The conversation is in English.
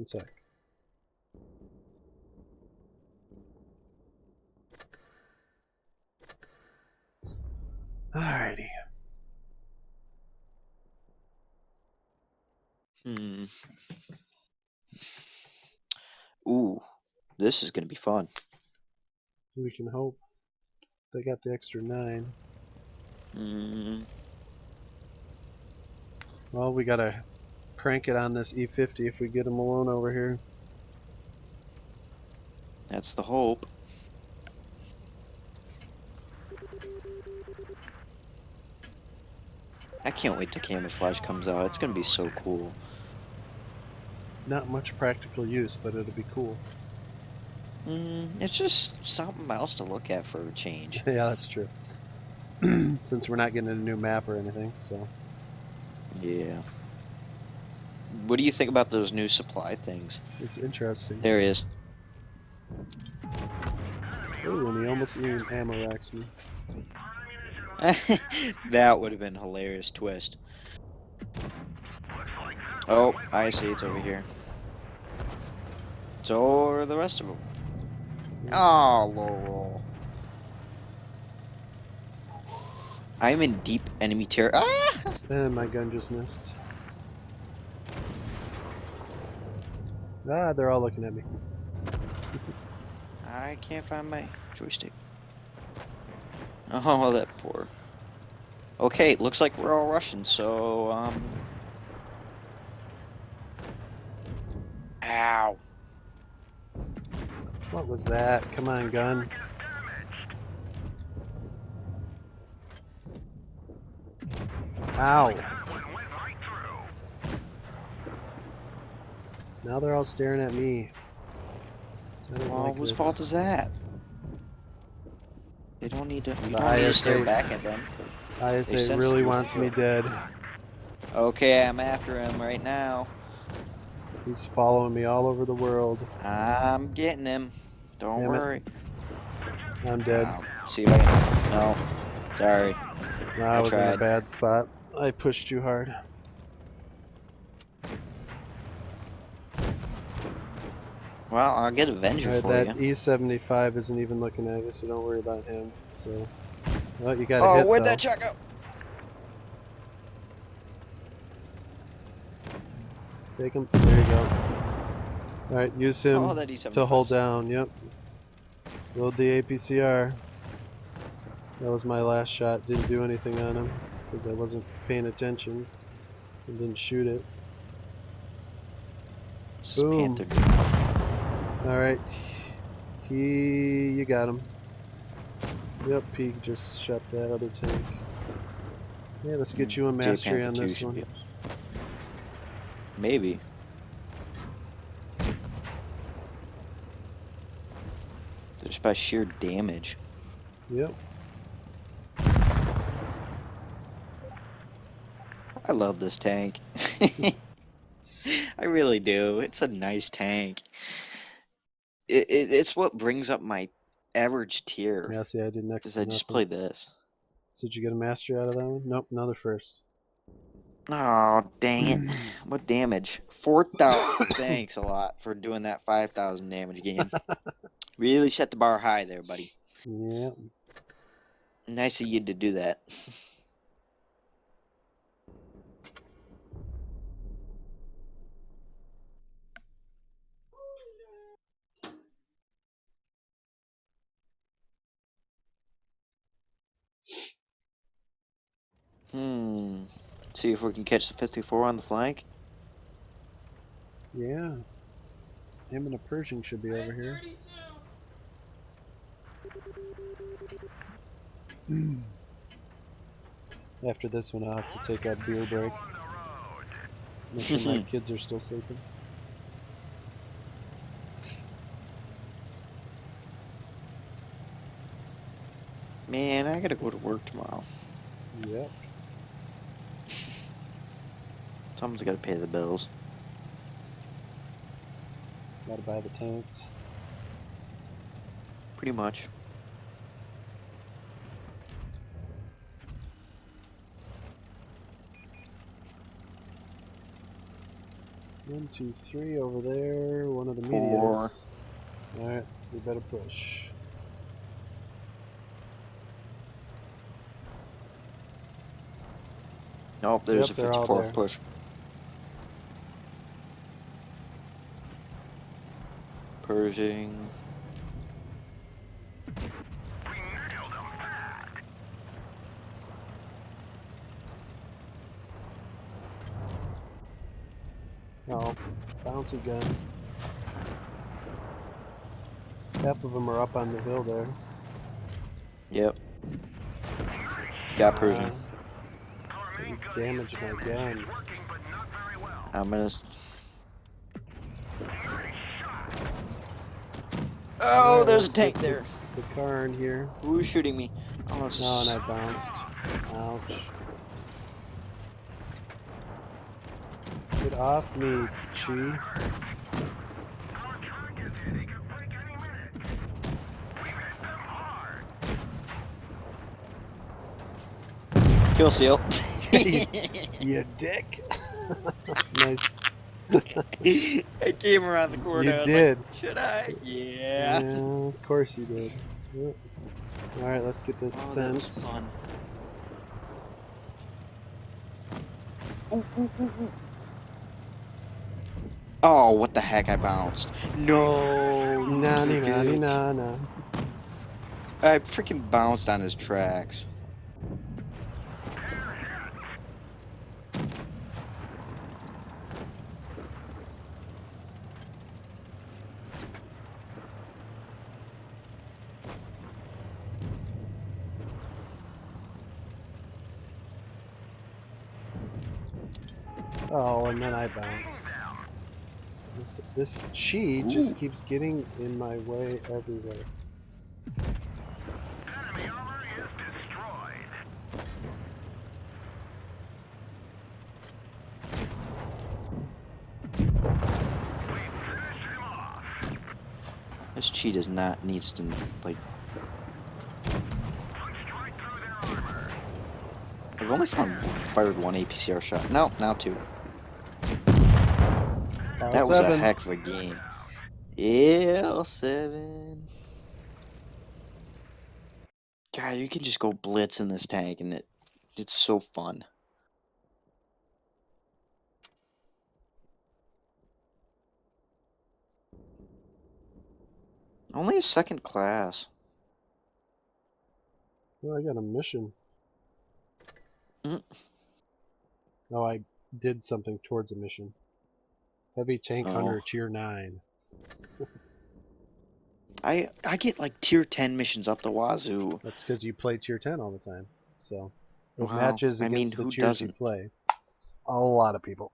One sec. Alrighty. Ooh, this is gonna be fun. We can hope. They got the extra 9. Well, we gotta crank it on this E50 if we get him alone over here. That's the hope. I can't wait till camouflage comes out. It's gonna be so cool. Not much practical use, but it'll be cool. It's just something else to look at for a change. Yeah, that's true. Since we're not getting a new map or anything, so. Yeah. What do you think about those new supply things? It's interesting. There he is. Ooh, and he almost even ammo racks me. That would have been a hilarious twist. Oh, I see. It's over here. So are the rest of them. Oh, Laurel. I'm in deep enemy territory. Ah! And my gun just missed. Ah, they're all looking at me. I can't find my joystick. Oh, that poor. Okay, looks like we're all Russian, so, Ow. What was that? Come on, gun. Ow. Now they're all staring at me. I don't Well, like whose this. fault is that? They don't need to. You The don't need to stare ISA, back at them. They ISA sense really your wants me fear. dead. Okay, I'm after him right now. He's following me all over the world. I'm getting him. Don't Damn it. worry. I'm dead. See if I can. No. Sorry. No, I I was in a tried. bad spot. I pushed too hard. Well, I'll get Avenger Alright, for that you. E75 isn't even looking at you, so don't worry about him. So, well, you got a Oh, hit where'd though. that shot go? Take him. There you go. Alright, use Oh, him that to hold E75. down. Yep. Load the APCR. That was my last shot. Didn't do anything on him because I wasn't paying attention and didn't shoot it. This is Boom. Panther dude. Alright. You got him. Yep, he just shot that other tank. Yeah, let's get you a J mastery Panther on 2 this should one. be. Maybe. Just by sheer damage. Yep. I love this tank. I really do. It's a nice tank. It's what brings up my average tier. Yeah, see, I did next Because to I just nothing. play this. So did you get a mastery out of that one? Nope, another first. Oh, dang it. What damage? 4,000. Thanks a lot for doing that 5,000 damage game. Really set the bar high there, buddy. Yep. Nice of you to do that. See if we can catch the 54 on the flank. Yeah. Him and a Pershing should be over here. After this one, I'll have to take a beer break. Make sure my kids are still sleeping. Man, I gotta go to work tomorrow. Yep. Someone's gotta pay the bills. Gotta buy the tanks. Pretty much. 1, 2, 3 over there. One of the 4. mediums. Alright, we better push. Nope, there's Yep, a they're all 54 there. push. Pershing. Oh, bouncy gun. Half of them are up on the hill there. Yep. Got Pershing. You damaged my gun. I'm gonna. Oh, Alright, there's a let's tank get there. the car in here. Who's shooting me? Oh, it's No, and I just... bounced. Ouch. Get off me, Chi. Kill steal. You dick. Nice. I came around the corner. You I was like, did. should I? Yeah, Yeah. of course you did. Yep. Alright, let's get this Oh, that was sense. fun. Ooh, ooh, ooh, ooh. Oh, what the heck? I bounced. No, you Nani took nani it. nana. I freaking bounced on his tracks. Oh, and then I bounced. This Chi Ooh. just keeps getting in my way everywhere. This cheat is not needs to like. I've only fired one APCR shot. No, now 2. That was a 7. heck of a game. L7. God, you can just go blitz in this tank, and it's so fun. Only a second class. Oh, I got a mission. Mm. Oh, I did something towards a mission. Heavy Tank Oh, Hunter Tier 9. I get like tier 10 missions up the wazoo. That's because you play Tier 10 all the time. So it Wow, matches I mean, against the who tiers you doesn't? play. A lot of people.